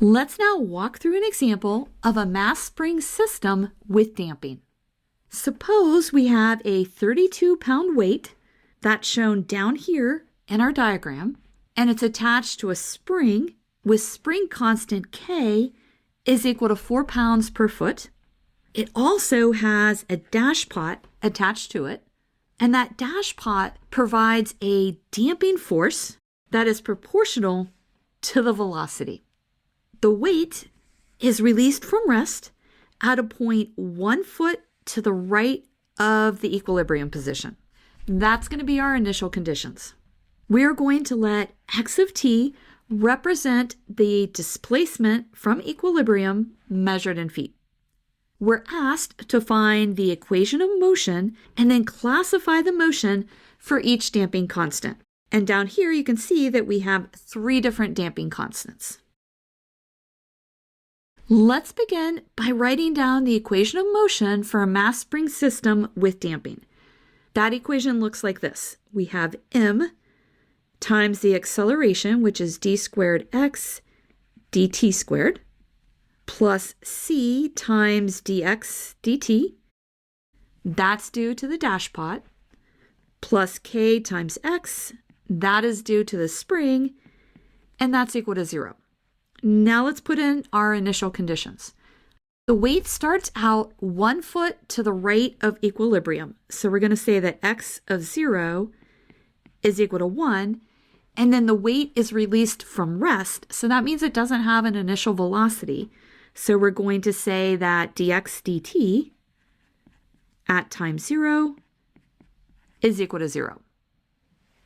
Let's now walk through an example of a mass spring system with damping. Suppose we have a 32-pound weight that's shown down here in our diagram, and it's attached to a spring with spring constant K is equal to 4 pounds per foot. It also has a dash pot attached to it, and that dash pot provides a damping force that is proportional to the velocity. The weight is released from rest at a point 1 foot to the right of the equilibrium position. That's going to be our initial conditions. We are going to let x of t represent the displacement from equilibrium measured in feet. We're asked to find the equation of motion and then classify the motion for each damping constant. And down here you can see that we have 3 different damping constants. Let's begin by writing down the equation of motion for a mass spring system with damping. That equation looks like this. We have m times the acceleration, which is d squared x dt squared, plus c times dx dt. That's due to the dash pot, plus k times x. That is due to the spring, and that's equal to 0. Now let's put in our initial conditions. The weight starts out 1 foot to the right of equilibrium. So we're going to say that x of 0 is equal to 1, and then the weight is released from rest. So that means it doesn't have an initial velocity. So we're going to say that dx dt at time 0 is equal to 0.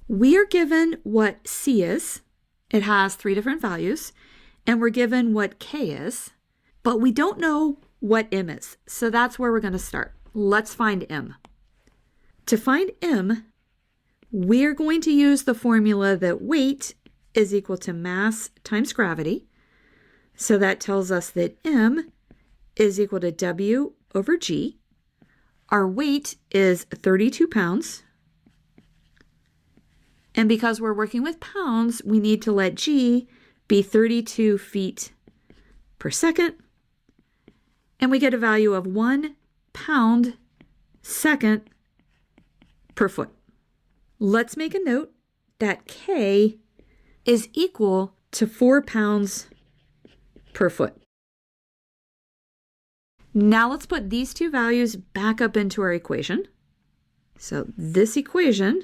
We are given what c is. It has 3 different values. And we're given what k is, but we don't know what m is. So that's where we're going to start. Let's find m. To find m, we're going to use the formula that weight is equal to mass times gravity. So that tells us that m is equal to w over g. Our weight is 32 pounds. And because we're working with pounds, we need to let g be 32 feet per second, and we get a value of 1 pound second per foot. Let's make a note that k is equal to 4 pounds per foot. Now let's put these 2 values back up into our equation. So this equation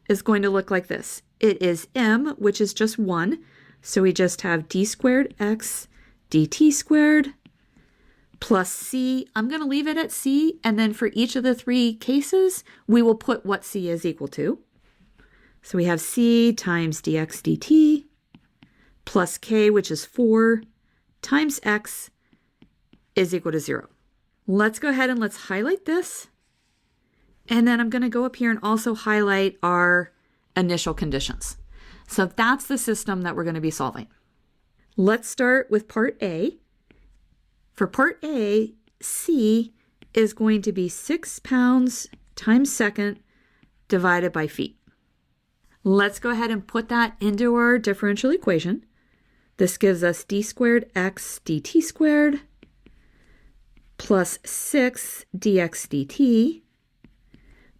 is going to look like this. It is m, which is just 1. So we just have d squared x dt squared plus c. I'm going to leave it at c, and then for each of the 3 cases, we will put what c is equal to. So we have c times dx dt plus k, which is 4, times x is equal to 0. Let's go ahead and let's highlight this. And then I'm going to go up here and also highlight our initial conditions. So that's the system that we're going to be solving. Let's start with part A. For part A, C is going to be 6 pounds times second divided by feet. Let's go ahead and put that into our differential equation. This gives us d squared x dt squared plus 6 dx dt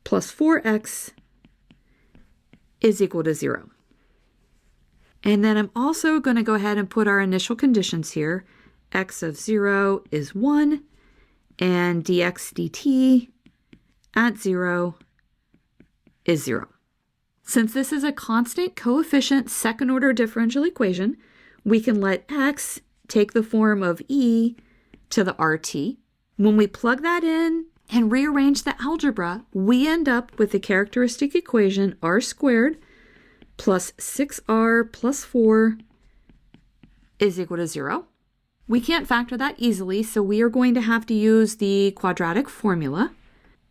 plus 4x is equal to 0. And then I'm also going to go ahead and put our initial conditions here. X of 0 is 1, and dx dt at 0 is 0. Since this is a constant coefficient second order differential equation, we can let x take the form of e to the rt. When we plug that in and rearrange the algebra, we end up with the characteristic equation r squared plus 6r plus 4 is equal to 0. We can't factor that easily, so we are going to have to use the quadratic formula.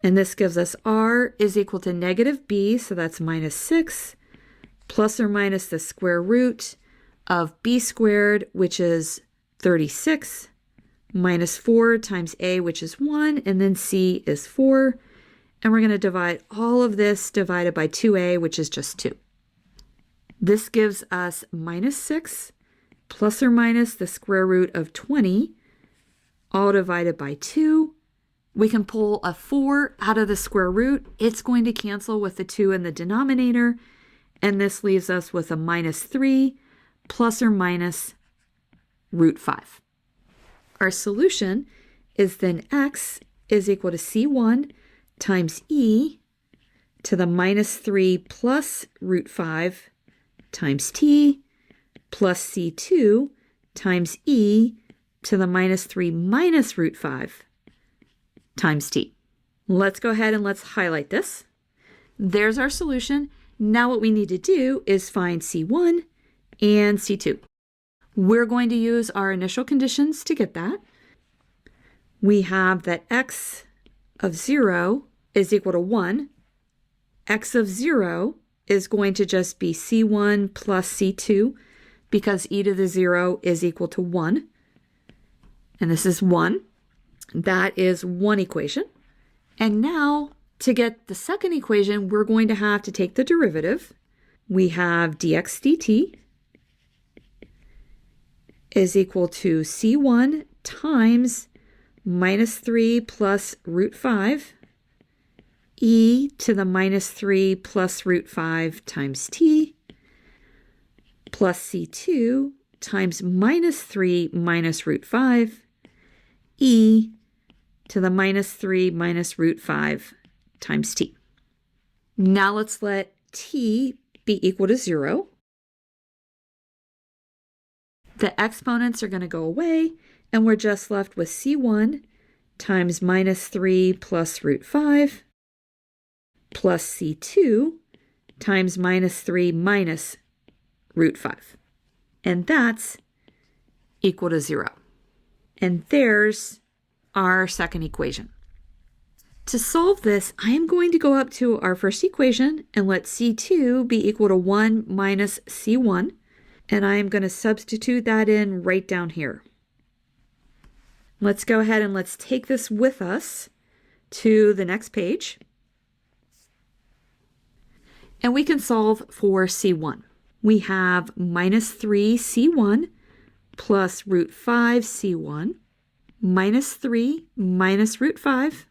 And this gives us r is equal to negative b, so that's minus 6, plus or minus the square root of b squared, which is 36, minus 4 times a, which is 1, and then c is 4. And we're going to divide all of this divided by 2a, which is just 2. This gives us minus 6 plus or minus the square root of 20, all divided by 2. We can pull a 4 out of the square root. It's going to cancel with the 2 in the denominator, and this leaves us with a minus 3 plus or minus root 5. Our solution is then x is equal to c1 times e to the minus 3 plus root 5 times t plus c2 times e to the minus 3 minus root 5 times t. Let's go ahead and let's highlight this. There's our solution. Now what we need to do is find c1 and c2. We're going to use our initial conditions to get that. We have that x of 0 is equal to 1. X of 0 is going to just be c1 plus c2 because e to the 0 is equal to 1. And this is 1. That is one equation. And now to get the second equation, we're going to have to take the derivative. We have dx dt is equal to c1 times minus 3 plus root 5 e to the minus 3 plus root 5 times t plus c2 times minus 3 minus root 5 e to the minus 3 minus root 5 times t. Now let's let t be equal to 0. The exponents are going to go away, and we're just left with c1 times minus 3 plus root 5 plus c2 times minus 3 minus root 5. And that's equal to 0. And there's our second equation. To solve this, I am going to go up to our first equation and let c2 be equal to 1 minus c1. And I am going to substitute that in right down here. Let's go ahead and let's take this with us to the next page. And we can solve for c1. We have minus 3c1 plus root 5c1 minus 3 minus root 5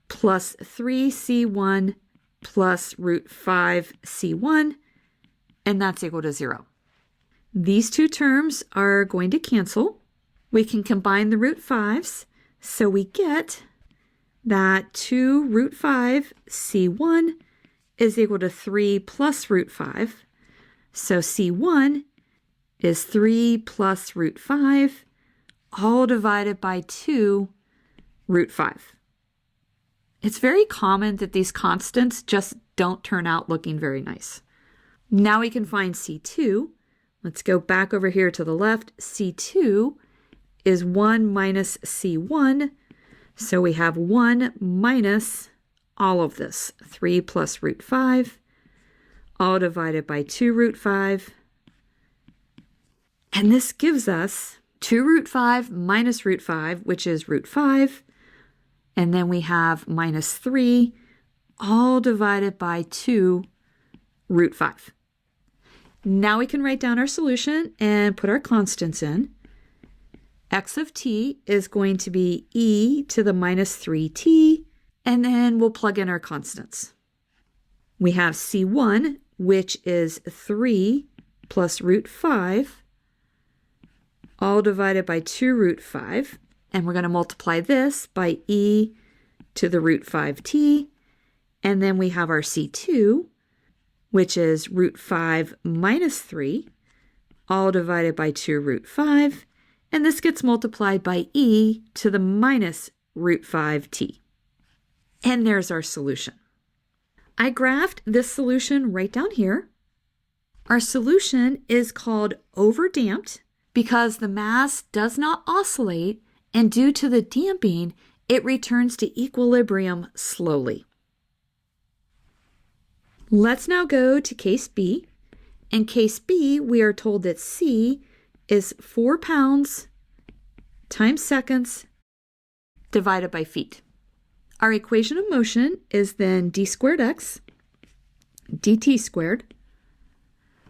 plus 3c1 plus root 5c1, and that's equal to 0. These two terms are going to cancel. We can combine the root 5s, so we get that 2 root 5 c1 is equal to 3 plus root 5. So c1 is 3 plus root 5, all divided by 2 root 5. It's very common that these constants just don't turn out looking very nice. Now we can find c2. Let's go back over here to the left. c2 is 1 minus c1. So we have 1 minus all of this, 3 plus root 5, all divided by 2 root 5. And this gives us 2 root 5 minus root 5, which is root 5. And then we have minus 3, all divided by 2 root 5. Now we can write down our solution and put our constants in. X of t is going to be e to the minus 3t, and then we'll plug in our constants. We have c1, which is 3 plus root 5, all divided by 2 root 5, and we're going to multiply this by e to the root 5t, and then we have our c2, which is root 5 minus 3, all divided by 2 root 5, and this gets multiplied by e to the minus root 5t. And there's our solution. I graphed this solution right down here. Our solution is called overdamped because the mass does not oscillate, and due to the damping, it returns to equilibrium slowly. Let's now go to case B. In case B, we are told that C is 4 pounds times seconds divided by feet. Our equation of motion is then d squared x dt squared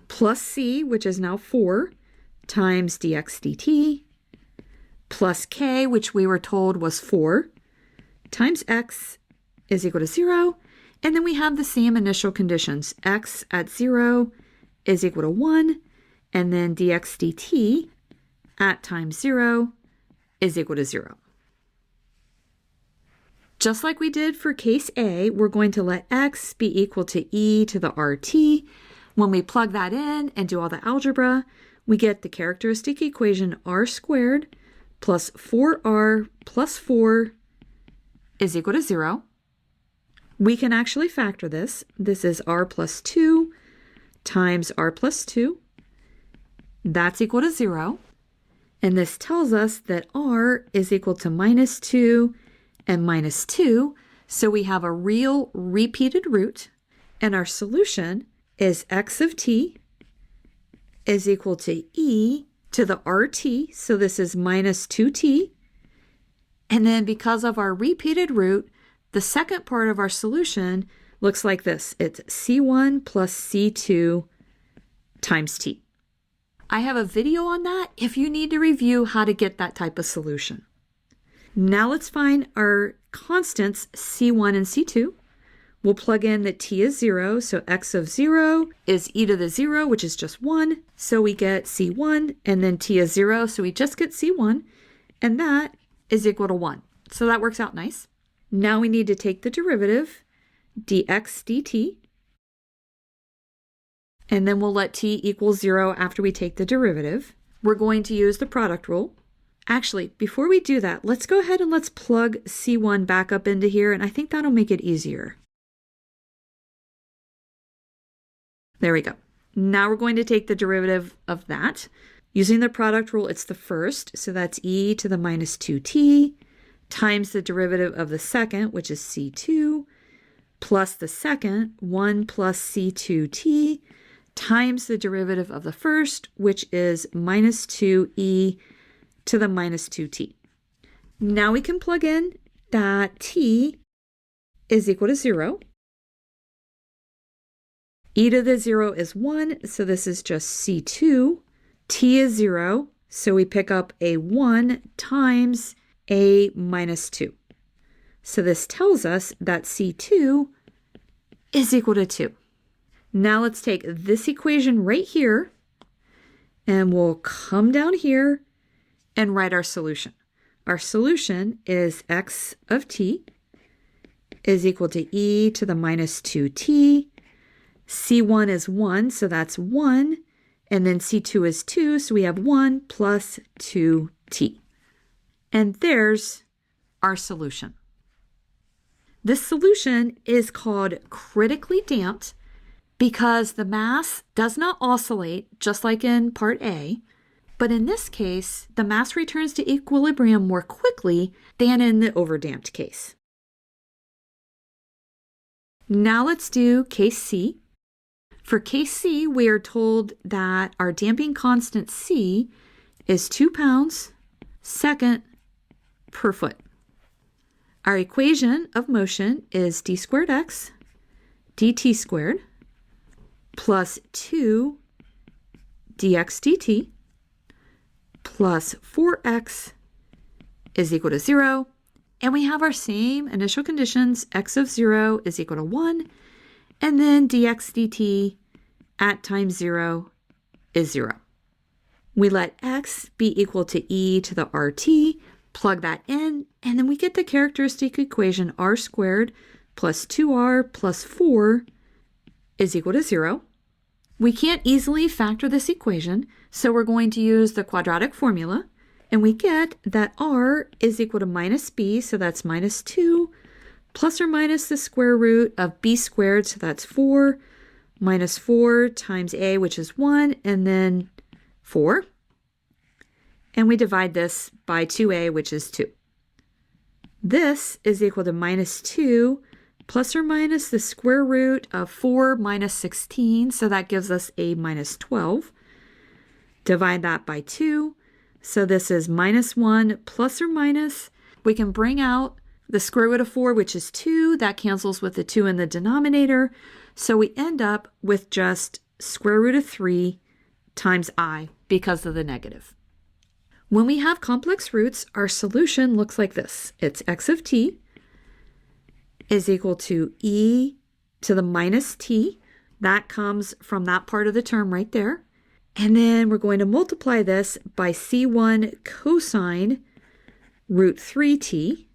plus C, which is now 4, times dx dt plus k, which we were told was 4, times x is equal to 0. And then we have the same initial conditions. X at 0 is equal to 1, and then dx dt at time 0 is equal to 0. Just like we did for case A, we're going to let x be equal to e to the rt. When we plug that in and do all the algebra, we get the characteristic equation r squared plus 4r plus 4 is equal to 0. We can actually factor this. This is r plus 2 times r plus 2. That's equal to 0. And this tells us that r is equal to minus 2 and minus 2. So we have a real repeated root. And our solution is x of t is equal to e to the rt. So this is minus 2t. And then because of our repeated root, the second part of our solution looks like this. It's c1 plus c2 times t. I have a video on that if you need to review how to get that type of solution. Now let's find our constants c1 and c2. We'll plug in that t is 0, so x of 0 is e to the 0, which is just 1. So we get c1, and then t is 0, so we just get c1, and that is equal to 1. So that works out nice. Now we need to take the derivative, dx dt, and then we'll let t equal 0 after we take the derivative. We're going to use the product rule. Actually, before we do that, let's go ahead and let's plug c1 back up into here, and I think that'll make it easier. There we go. Now we're going to take the derivative of that. Using the product rule, it's the first, so that's e to the minus 2t times the derivative of the second, which is c2, plus the second, 1 plus c2t, times the derivative of the first, which is minus 2e to the minus 2t. Now we can plug in that t is equal to 0. E to the 0 is 1, so this is just c2. T is 0, so we pick up a 1 times a minus 2. So this tells us that c2 is equal to 2. Now let's take this equation right here, and we'll come down here and write our solution. Our solution is x of t is equal to e to the minus 2t. c1 is 1, so that's 1. And then c2 is 2, so we have 1 plus 2t. And there's our solution. This solution is called critically damped because the mass does not oscillate, just like in part A. But in this case, the mass returns to equilibrium more quickly than in the overdamped case. Now let's do case C. For case C, we are told that our damping constant C is 2 pounds second per foot. Our equation of motion is d squared x dt squared plus 2 dx dt plus 4x is equal to 0. And we have our same initial conditions. X of 0 is equal to 1. And then dx dt at time 0 is 0. We let x be equal to e to the rt, plug that in, and then we get the characteristic equation r squared plus 2r plus 4 is equal to 0. We can't easily factor this equation, so we're going to use the quadratic formula, and we get that r is equal to minus b, so that's minus 2, plus or minus the square root of b squared, so that's 4, minus 4 times a, which is 1, and then 4. And we divide this by 2a, which is 2. This is equal to minus 2 plus or minus the square root of 4 minus 16, so that gives us a minus 12. Divide that by 2, so this is minus 1 plus or minus. We can bring out the square root of 4, which is 2. That cancels with the 2 in the denominator. So we end up with just square root of 3 times I because of the negative. When we have complex roots, our solution looks like this. It's x of t is equal to e to the minus t. That comes from that part of the term right there. And then we're going to multiply this by c1 cosine root 3t.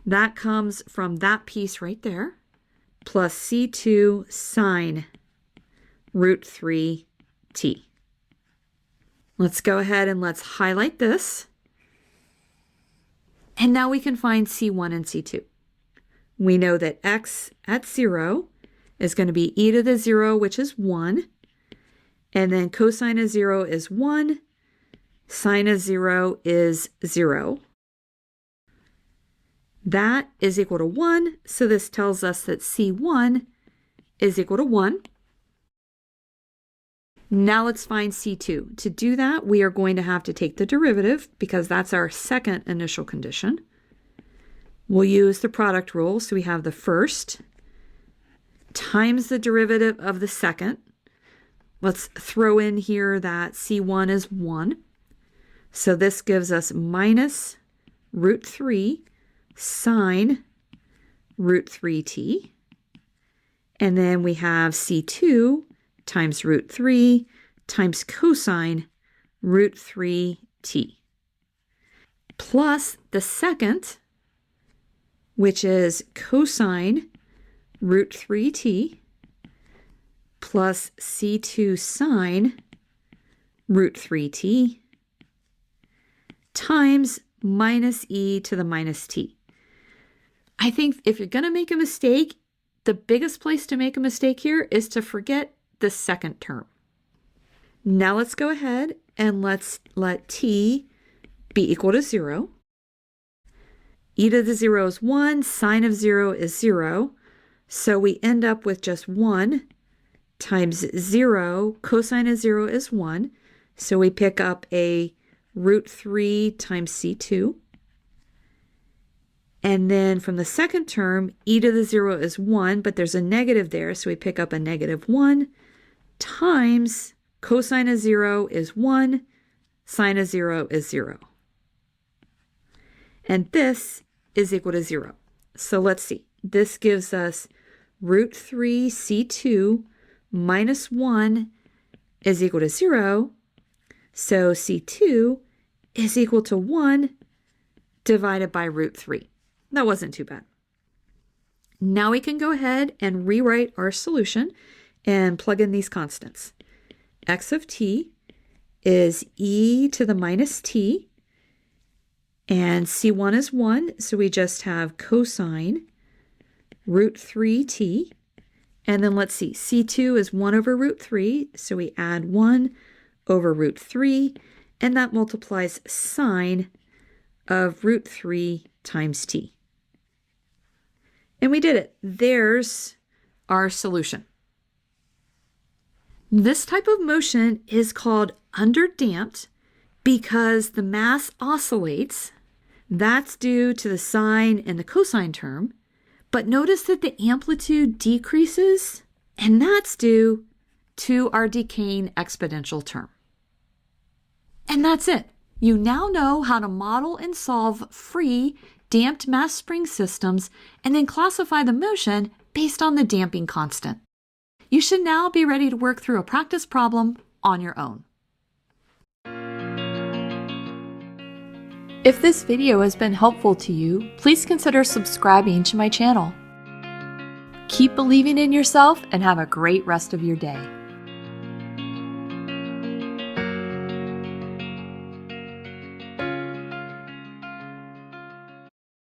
That comes from that piece right there, plus c2 sine root 3t. Let's go ahead and let's highlight this. And now we can find c1 and c2. We know that x at 0 is going to be e to the 0, which is 1. And then cosine of 0 is 1. Sine of 0 is 0. That is equal to 1. So this tells us that c1 is equal to 1. Now let's find c2. To do that, we are going to have to take the derivative because that's our second initial condition. We'll use the product rule. So we have the first times the derivative of the second. Let's throw in here that c1 is 1. So this gives us minus root 3 sine root 3t. And then we have c2 times root 3 times cosine root 3t. Plus the second, which is cosine root 3t, plus c2 sine root 3t, times minus e to the minus t. I think if you're going to make a mistake, the biggest place to make a mistake here is to forget the second term. Now let's go ahead and let's let t be equal to 0. E to the 0 is 1, sine of 0 is 0. So we end up with just 1 times 0. Cosine of 0 is 1. So we pick up a root 3 times c2. And then from the second term, e to the 0 is 1, but there's a negative there, so we pick up a negative 1 times cosine of 0 is 1, sine of 0 is 0. And this is equal to 0. So let's see. This gives us root 3 c2 minus 1 is equal to 0. So c2 is equal to 1 divided by root 3. That wasn't too bad. Now we can go ahead and rewrite our solution and plug in these constants. X of t is e to the minus t, and c1 is 1, so we just have cosine root 3t. And then let's see, c2 is 1 over root 3, so we add 1 over root 3, and that multiplies sine of root 3 times t. And we did it. There's our solution. This type of motion is called underdamped because the mass oscillates. That's due to the sine and the cosine term. But notice that the amplitude decreases, and that's due to our decaying exponential term. And that's it. You now know how to model and solve free damped mass spring systems and then classify the motion based on the damping constant. You should now be ready to work through a practice problem on your own. If this video has been helpful to you, please consider subscribing to my channel. Keep believing in yourself and have a great rest of your day.